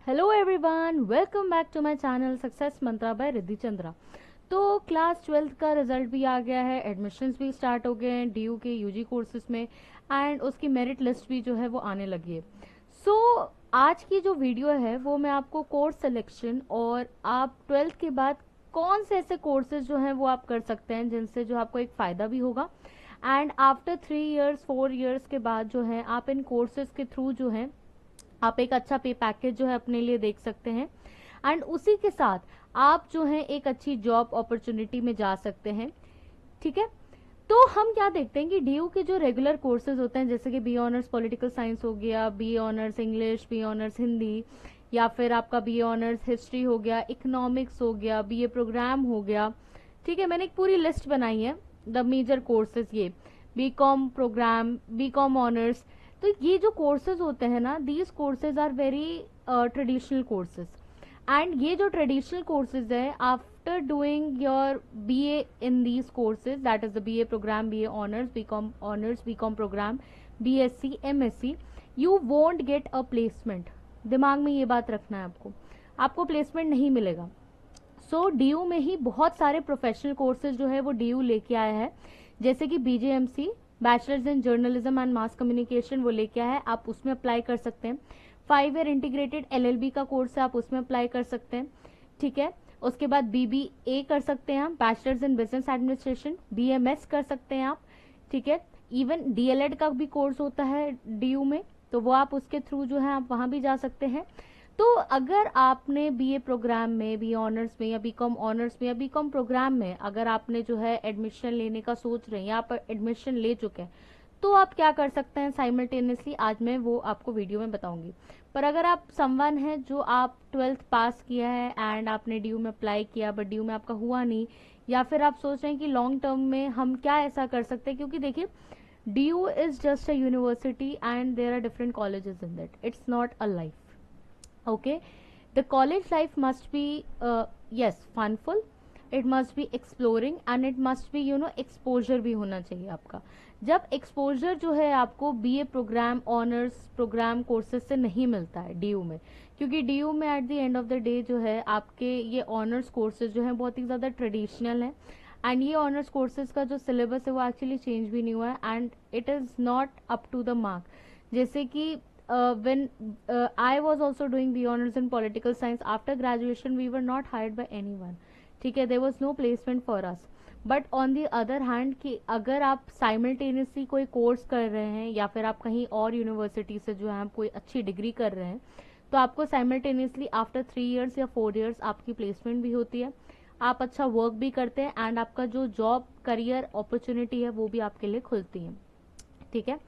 Hello everyone, welcome back to my channel success mantra by Riddhi Chandra. तो class 12th का result भी आ गया है, एडमिशन्स भी स्टार्ट हो गए हैं डीयू के यूजी कोर्सेज में एंड उसकी मेरिट लिस्ट भी जो है वो आने लगी है। आज की जो वीडियो है वो मैं आपको कोर्स सिलेक्शन और आप 12th के बाद कौन से ऐसे कोर्सेज जो हैं वो आप कर सकते हैं जिनसे जो आपको एक फ़ायदा भी होगा एंड आफ्टर 3 years 4 years के बाद जो है आप इन कोर्सेज के थ्रू जो है आप एक अच्छा पे पैकेज जो है अपने लिए देख सकते हैं एंड उसी के साथ आप जो है एक अच्छी जॉब अपॉर्चुनिटी में जा सकते हैं। ठीक है, तो हम क्या देखते हैं कि डीयू के जो रेगुलर कोर्सेज होते हैं जैसे कि बी ऑनर्स पॉलिटिकल साइंस हो गया, B honours English, B honours Hindi, या फिर आपका बी ऑनर्स हिस्ट्री हो गया, इकोनॉमिक्स हो गया, बीए प्रोग्राम हो गया। ठीक है, मैंने एक पूरी लिस्ट बनाई है द मेजर कोर्सेज, ये B com programme, B com honours. तो ये जो कोर्सेज होते हैं ना, these courses are very traditional courses and ये जो ट्रेडिशनल कोर्सेज है after doing your BA in these courses, that is the BA programme, BA honours, B com programme, BSc, MSc, you won't get a placement. दिमाग में ये बात रखना है, आपको प्लेसमेंट नहीं मिलेगा। डीयू में ही बहुत सारे प्रोफेशनल कोर्सेज जो है वो डीयू लेके आया है, जैसे कि BJMC bachelors in journalism and mass communication वो लेके आया है, आप उसमें अप्लाई कर सकते हैं। 5 year इंटीग्रेटेड एलएलबी का कोर्स है, आप उसमें अप्लाई कर सकते हैं। ठीक है, उसके बाद बीबीए कर सकते हैं आप, bachelors in business administration, BMS कर सकते हैं आप। ठीक है, इवन डीएलएड का भी कोर्स होता है डीयू में, तो वो आप उसके थ्रू जो है आप वहां भी जा सकते हैं। तो अगर आपने बीए प्रोग्राम में, बी ऑनर्स में या बीकॉम ऑनर्स में या बीकॉम प्रोग्राम में अगर आपने जो है एडमिशन लेने का सोच रहे हैं या आप एडमिशन ले चुके हैं, तो आप क्या कर सकते हैं साइमल्टेनियसली, आज मैं वो आपको वीडियो में बताऊंगी। पर अगर आप समवन है जो आप 12th पास किया है एंड आपने डीयू में अप्लाई किया बट डीयू में आपका हुआ नहीं, या फिर आप सोच रहे हैं कि लॉन्ग टर्म में हम क्या ऐसा कर सकते हैं, क्योंकि देखिए DU is just a university and there are different colleges in that, it's not a life. Okay, the college life must be yes funful, it must be exploring and it must be exposure भी होना चाहिए आपका। जब exposure जो है आपको BA programme, honours programme courses से नहीं मिलता है डीयू में, क्योंकि डीयू में at the end of the day जो है आपके ये ऑनर्स कोर्सेज जो है बहुत ही ज़्यादा ट्रेडिशनल है एंड ये ऑनर्स कोर्सेज का जो सिलेबस है वो एक्चुअली चेंज भी नहीं हुआ है and it is not up to the mark. जैसे कि when I was also doing the honors in political science, after graduation we were not hired by anyone. ठीक है, there was no placement for us. But on the other hand कि अगर आप simultaneously कोई course कर रहे हैं या फिर आप कहीं और यूनिवर्सिटी से जो है आप कोई अच्छी डिग्री कर रहे हैं, तो आपको साइमल्टेनियसली आफ्टर 3 years या 4 years आपकी प्लेसमेंट भी होती है, आप अच्छा वर्क भी करते हैं एंड आपका जो जॉब करियर अपॉर्चुनिटी है वो भी आपके लिए खुलती है। ठीक है,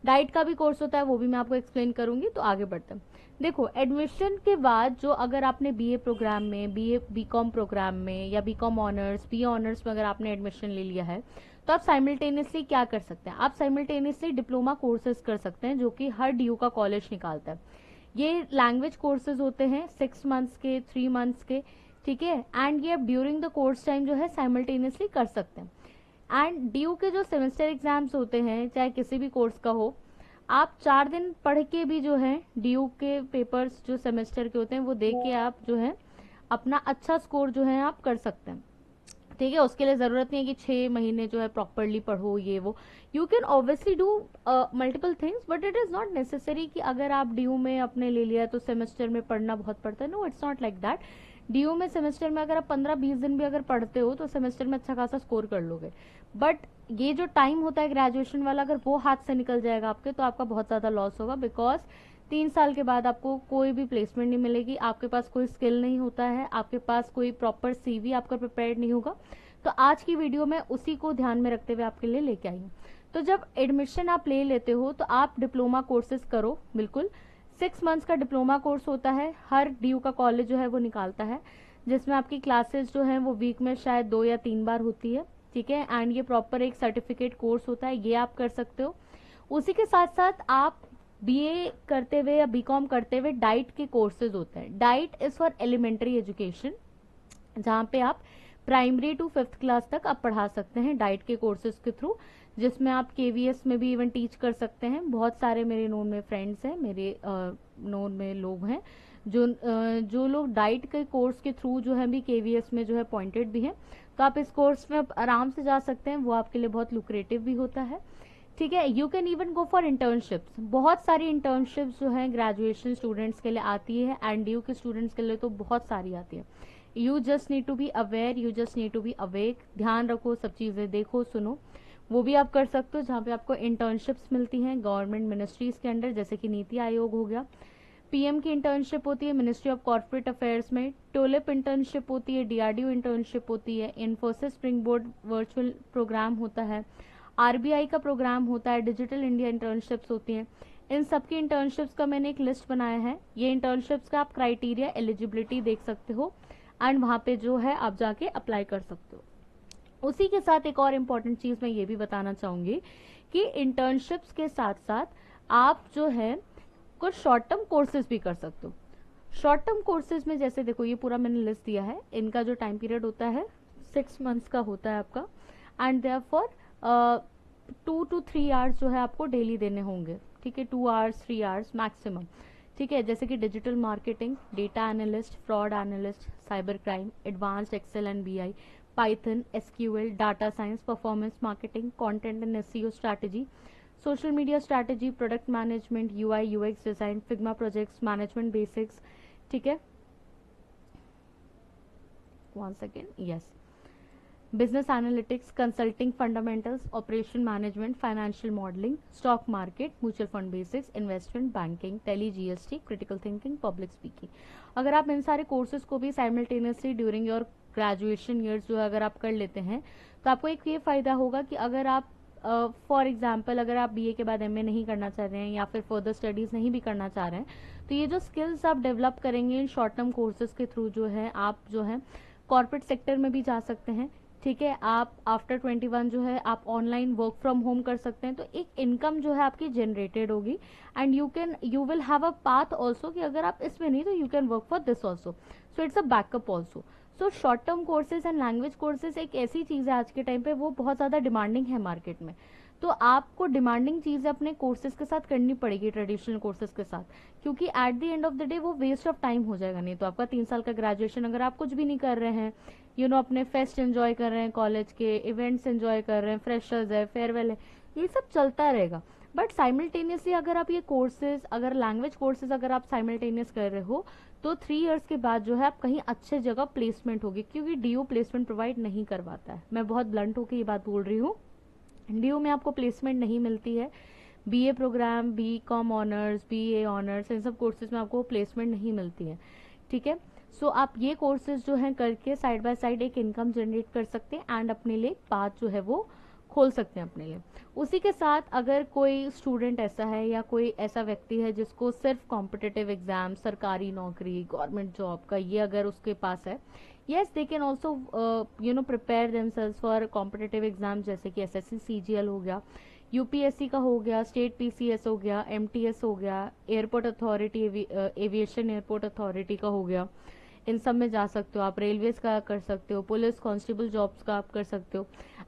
डाइट का भी कोर्स होता है, वो भी मैं आपको एक्सप्लेन करूंगी। तो आगे बढ़ते हैं। देखो, एडमिशन के बाद जो अगर आपने बीए प्रोग्राम में, बीकॉम प्रोग्राम में या बीकॉम ऑनर्स, बी ऑनर्स में अगर आपने एडमिशन ले लिया है, तो आप साइमल्टेनियसली क्या कर सकते हैं, आप साइमल्टेनियसली डिप्लोमा कोर्सेज कर सकते हैं जो कि हर डीयू का कॉलेज निकालता है। ये लैंग्वेज कोर्सेज होते हैं 6 months के, 3 months के। ठीक है, एंड ये आप ड्यूरिंग द कोर्स टाइम जो है साइमल्टेनियसली कर सकते हैं। एंड डीयू के जो सेमेस्टर एग्जाम्स होते हैं चाहे किसी भी कोर्स का हो, आप 4 दिन पढ़ के भी जो है डीयू के पेपर्स जो सेमेस्टर के होते हैं वो दे के आप जो है अपना अच्छा स्कोर जो है आप कर सकते हैं। ठीक है, उसके लिए ज़रूरत नहीं है कि 6 महीने जो है प्रॉपरली पढ़ो ये वो। You can obviously do multiple things but it is not necessary कि अगर आप डीयू में अपने ले लिया तो सेमेस्टर में पढ़ना बहुत पड़ता है। No, it's not like that. DU में सेमेस्टर में अगर आप 15-20 दिन भी अगर पढ़ते हो तो सेमेस्टर में अच्छा खासा स्कोर कर लोगे। बट ये जो टाइम होता है ग्रेजुएशन वाला, अगर वो हाथ से निकल जाएगा आपके तो आपका बहुत ज़्यादा लॉस होगा, बिकॉज 3 साल के बाद आपको कोई भी प्लेसमेंट नहीं मिलेगी, आपके पास कोई स्किल नहीं होता है, आपके पास कोई प्रॉपर सीवी आपका प्रिपेयर्ड नहीं होगा। तो आज की वीडियो में उसी को ध्यान में रखते हुए आपके लिए लेके आई हूँ। तो जब एडमिशन आप ले लेते हो तो आप डिप्लोमा कोर्सेज करो, बिल्कुल 6 months का डिप्लोमा कोर्स होता है, हर डीयू का कॉलेज जो है वो निकालता है, जिसमें आपकी क्लासेस जो है वो वीक में शायद 2 या 3 बार होती है। ठीक है, एंड ये प्रॉपर एक सर्टिफिकेट कोर्स होता है, ये आप कर सकते हो। उसी के साथ साथ आप बीए करते हुए या बीकॉम करते हुए डाइट के कोर्सेज होते हैं। DIET is for elementary education, जहाँ पे आप प्राइमरी टू 5th क्लास तक आप पढ़ा सकते हैं डाइट के कोर्सेज के थ्रू, जिसमें आप केवीएस में भी इवन टीच कर सकते हैं। बहुत सारे मेरे नोन में फ्रेंड्स हैं, मेरे नोन में लोग हैं जो लोग डाइट के कोर्स के थ्रू जो है भी KVS में जो है अपॉइंटेड भी हैं, तो आप इस कोर्स में आराम से जा सकते हैं, वो आपके लिए बहुत लुक्रेटिव भी होता है। ठीक है, you can even go for internships. बहुत सारी इंटर्नशिप्स जो है ग्रेजुएशन स्टूडेंट्स के लिए आती है, एंड DU के स्टूडेंट्स के लिए तो बहुत सारी आती है। You just need to be aware, you just need to be awake, ध्यान रखो, सब चीज़ें देखो सुनो, वो भी आप कर सकते हो जहाँ पे आपको इंटर्नशिप्स मिलती हैं गवर्नमेंट मिनिस्ट्रीज के अंडर, जैसे कि नीति आयोग हो गया। PM की इंटर्नशिप होती है मिनिस्ट्री ऑफ कॉर्पोरेट अफेयर्स में, टोलिप इंटर्नशिप होती है, DRDO इंटर्नशिप होती है, Infosys springboard virtual programme होता है, RBI का प्रोग्राम होता है, डिजिटल इंडिया इंटर्नशिप्स होती हैं। इन सब की इंटर्नशिप्स का मैंने एक लिस्ट बनाया है। ये इंटर्नशिप्स का आप क्राइटेरिया, एलिजिबिलिटी देख सकते हो, एंड वहाँ पे जो है आप जाके अप्लाई कर सकते हो। उसी के साथ एक और इम्पॉर्टेंट चीज़ मैं ये भी बताना चाहूँगी कि इंटर्नशिप्स के साथ साथ आप जो है कुछ शॉर्ट टर्म कोर्सेज भी कर सकते हो। शॉर्ट टर्म कोर्सेज में जैसे देखो, ये पूरा मैंने लिस्ट दिया है, इनका जो टाइम पीरियड होता है 6 मंथ्स का होता है आपका, एंड देयरफॉर 2 to 3 आवर्स जो है आपको डेली देने होंगे। ठीक है, 2 आवर्स 3 आवर्स मैक्सिमम। ठीक है, जैसे कि digital marketing, data analyst, fraud analyst, cyber crime, advanced Excel and BI, Python, SQL, data science, performance marketing, content and SEO strategy, social media strategy, product management, UI UX design, Figma projects, management basics. ठीक है, 1 second, yes, business analytics, consulting fundamentals, operation management, financial modelling, stock market, mutual fund basics, investment banking, Tally GST, critical thinking, public speaking. अगर आप इन सारे courses को भी simultaneously during your graduation years जो है अगर आप कर लेते हैं, तो आपको एक ये फायदा होगा कि अगर आप फॉर एग्जाम्पल अगर आप BA के बाद MA नहीं करना चाह रहे हैं या फिर फर्दर स्टडीज नहीं भी करना चाह रहे हैं, तो ये जो स्किल्स आप डेवलप करेंगे इन शॉर्ट टर्म कोर्सेज के थ्रू जो है आप जो है कॉर्पोरेट सेक्टर में भी जा सकते हैं। ठीक है, आप आफ्टर 21 जो है आप ऑनलाइन वर्क फ्रॉम होम कर सकते हैं, तो एक इनकम जो है आपकी जनरेटेड होगी, and you will have a path also कि अगर आप इसमें नहीं तो you can work for this also, so it's a backup also. So short term courses and language courses एक ऐसी चीज़ है आज के टाइम पे, वो बहुत ज़्यादा डिमांडिंग है मार्केट में, तो आपको डिमांडिंग चीज़ें अपने कोर्सेज के साथ करनी पड़ेगी, ट्रेडिशनल कोर्सेज के साथ, क्योंकि eight the end of the day वो वेस्ट ऑफ टाइम हो जाएगा। नहीं तो आपका 3 साल का ग्रेजुएशन अगर आप कुछ भी नहीं कर रहे हैं, अपने फेस्ट एंजॉय कर रहे हैं, कॉलेज के इवेंट्स एंजॉय कर रहे हैं, फ्रेशर्स है, फेयरवेल है, ये सब चलता रहेगा, बट साइमल्टेनियसली अगर आप ये कोर्सेज, अगर लैंग्वेज कोर्सेज अगर आप साइमल्टेनियस कर रहे हो, तो 3 इयर्स के बाद जो है आप कहीं अच्छे जगह प्लेसमेंट होगी, क्योंकि DU प्लेसमेंट प्रोवाइड नहीं करवाता है। मैं बहुत ब्लंट होकर ये बात बोल रही हूँ, DU में आपको प्लेसमेंट नहीं मिलती है। BA programme, BCom honours, BA honours, इन सब कोर्सेज में आपको प्लेसमेंट नहीं मिलती है। ठीक है, सो आप ये कोर्सेज जो हैं करके साइड बाय साइड एक इनकम जनरेट कर सकते हैं, एंड अपने लिए पाथ जो है वो खोल सकते हैं अपने लिए। उसी के साथ अगर कोई स्टूडेंट ऐसा है या कोई ऐसा व्यक्ति है जिसको सिर्फ कॉम्पिटिटिव एग्जाम, सरकारी नौकरी, गवर्नमेंट जॉब का ये अगर उसके पास है, yes they can also prepare themselves for competitive exam, जैसे कि SSC CGL हो गया, UPSC का हो गया, स्टेट PCS हो गया, MTS हो गया, airport authority, aviation airport authority का हो गया, इन सब में जा सकते हो आप। रेलवेज का कर सकते हो, पुलिस कांस्टेबल जॉब्स का आप कर सकते हो,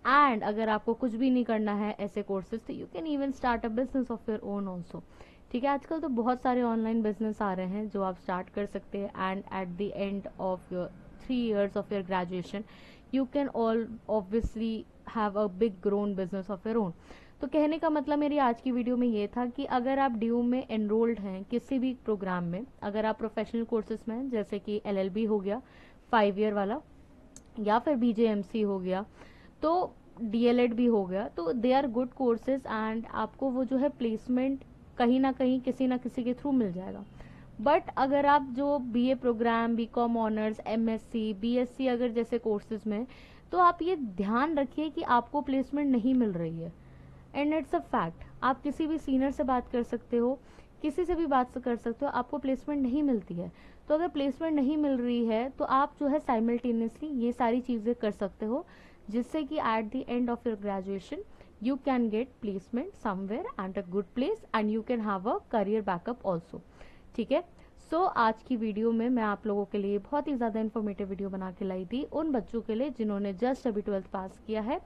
एंड अगर आपको कुछ भी नहीं करना है ऐसे कोर्सेज, तो you can even start a business of your own also. ठीक है, आजकल तो बहुत सारे ऑनलाइन बिजनेस आ रहे हैं जो आप स्टार्ट कर सकते हैं, and eight the end of your 3 years of your graduation you can all obviously have a big grown business of your own। तो कहने का मतलब मेरी आज की वीडियो में ये था कि अगर आप DU में एनरोल्ड हैं किसी भी प्रोग्राम में, अगर आप प्रोफेशनल कोर्सेज में हैं जैसे कि LLB हो गया 5 year वाला, या फिर BJMC हो गया, तो DLED भी हो गया, तो they are good courses, and आपको वो जो है प्लेसमेंट कहीं ना कहीं किसी ना किसी के थ्रू मिल जाएगा। बट अगर आप जो BA programme, BCom honours, MSc, BSc अगर जैसे कोर्सेज में, तो आप ये ध्यान रखिए कि आपको प्लेसमेंट नहीं मिल रही है, एंड इट्स अ फैक्ट। आप किसी भी सीनियर से बात कर सकते हो, किसी से भी बात कर सकते हो, आपको प्लेसमेंट नहीं मिलती है। तो अगर प्लेसमेंट नहीं मिल रही है तो आप जो है साइमल्टेनियसली ये सारी चीज़ें कर सकते हो, जिससे कि eight the end of your graduation you can get placement somewhere and a good place and you can have a career backup also। ठीक है, सो आज की वीडियो में मैं आप लोगों के लिए बहुत ही ज़्यादा इन्फॉर्मेटिव वीडियो बना के लाई थी उन बच्चों के लिए जिन्होंने जस्ट अभी 12th पास किया है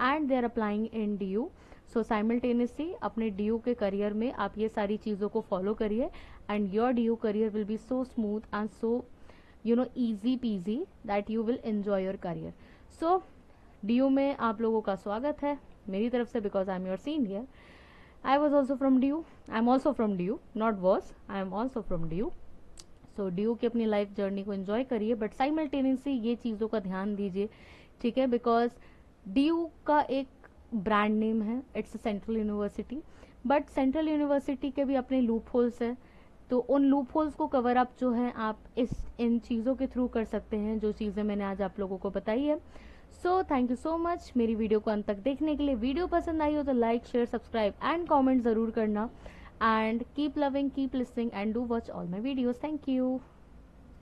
and they are applying in DU। So simultaneously अपने डी के करियर में आप ये सारी चीज़ों को फॉलो करिए and your D career will be so smooth and so easy peasy that you will enjoy your career. So DU में आप लोगों का स्वागत है मेरी तरफ से, because I'm your senior. I was also from DU. I'm also from DU, not was. I am also from DU. So DU की अपनी लाइफ जर्नी को एंजॉय करिए, बट साइमल्टेनियसली ये चीज़ों का ध्यान दीजिए, ठीक है, बिकॉज DU का एक ब्रांड नेम है, it's a central university, but central university के भी अपने लूप होल्स है, तो उन लूप होल्स को कवर अप जो है आप इन चीज़ों के थ्रू कर सकते हैं, जो चीज़ें मैंने आज आप लोगों को बताई है. So thank you so much मेरी वीडियो को अंत तक देखने के लिए. वीडियो पसंद आई हो तो like, share, subscribe and comment ज़रूर करना. And keep loving, keep listening and do watch all my videos. Thank you.